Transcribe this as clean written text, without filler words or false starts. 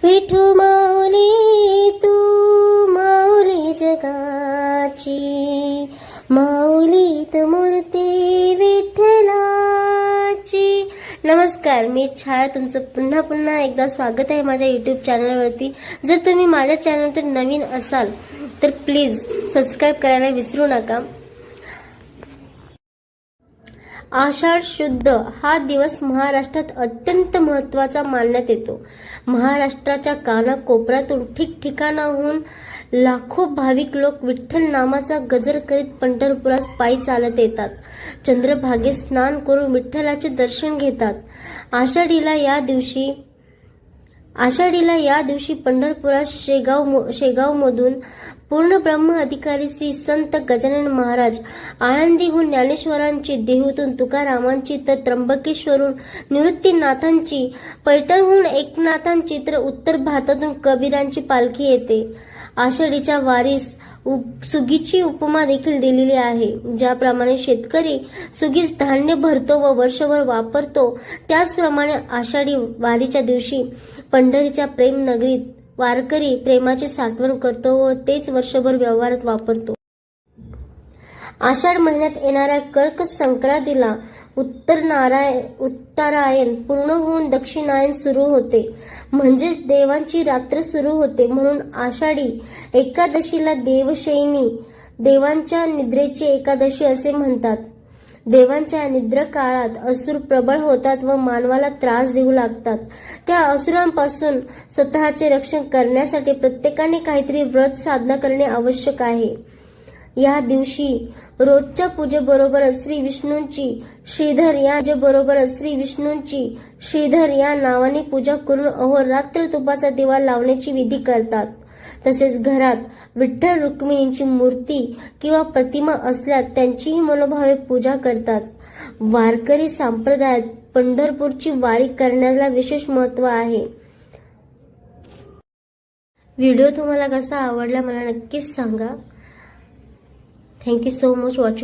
विठू माऊली तू माऊली जगाची, माऊलीत मूर्ती विठ्ठलाची. नमस्कार, मी छाया, तुमचं पुन्हा एकदा स्वागत आहे माझ्या यूट्यूब चॅनलवरती. जर तुम्ही माझ्या चॅनलवर नवीन असाल तर प्लीज सबस्क्राईब करायला विसरू नका. आषाढ शुद्ध हा दिवस महाराष्ट्रात अत्यंत महत्त्वाचा मानण्यात येतो. महाराष्ट्राच्या कानाकोपऱ्यातून ठिकठिकाणाहून लाखो भाविक लोक विठ्ठल नामाचा गजर करीत पंढरपुरास पायी चालत येतात. चंद्रभागेत स्नान करून विठ्ठलाचे दर्शन घेतात. आषाढीला या दिवशी पंढरपुरात शेगावमधून पूर्ण ब्रह्म अधिकारी श्री संत गजानन महाराज, आळंदीहून ज्ञानेश्वरांची, देहूतून तुकारामांची, तर त्र्यंबकेश्वरून निवृत्तीनाथांची, पैठणहून एकनाथांची, तर उत्तर भारतातून कबीरांची पालखी येते. आषाढीच्या वारीस सुगीची उपमा देखील दिलेली आहे. ज्याप्रमाणे शेतकरी सुगीस धान्य भरतो व वर्षभर वापरतो, त्याचप्रमाणे आषाढी वारीच्या दिवशी पंढरीच्या प्रेम नगरीत वारकरी प्रेमाची साठवण करतो व तेच वर्षभर व्यवहारात वापरतो. आषाढ महिन्यात येणाऱ्या कर्क संक्रांतीला उत्तरायण पूर्ण होऊन दक्षिणायन सुरू होते, म्हणजेच देवांची रात्र सुरू होते. म्हणून आषाढी एकादशीला देवशयनी, देवांच्या निद्रेची एकादशी असे म्हणतात. देवांच्या निद्रा काळात असुर प्रबळ होतात व मानवाला त्रास देऊ लागतात. त्या असुरांपासून स्वतःचे रक्षण करण्यासाठी प्रत्येकाने काहीतरी व्रत साधना करणे आवश्यक आहे. या दिवशी रोजच्या पूजेबरोबर श्री विष्णूंची श्रीधर या नावाने पूजा करून अहोरात्र तुपाचा दिवा लावण्याची विधी करतात. तसेच घरात विठ्ठल रुक्मिणींची मूर्ती किंवा प्रतिमा असल्यास त्यांचीही मनोभावे पूजा करतात. वारकरी संप्रदायात पंढरपूरची वारी करण्याला विशेष महत्त्व आहे. व्हिडिओ तुम्हाला कसा आवडला मला नक्कीच सांगा. Thank you so much watching.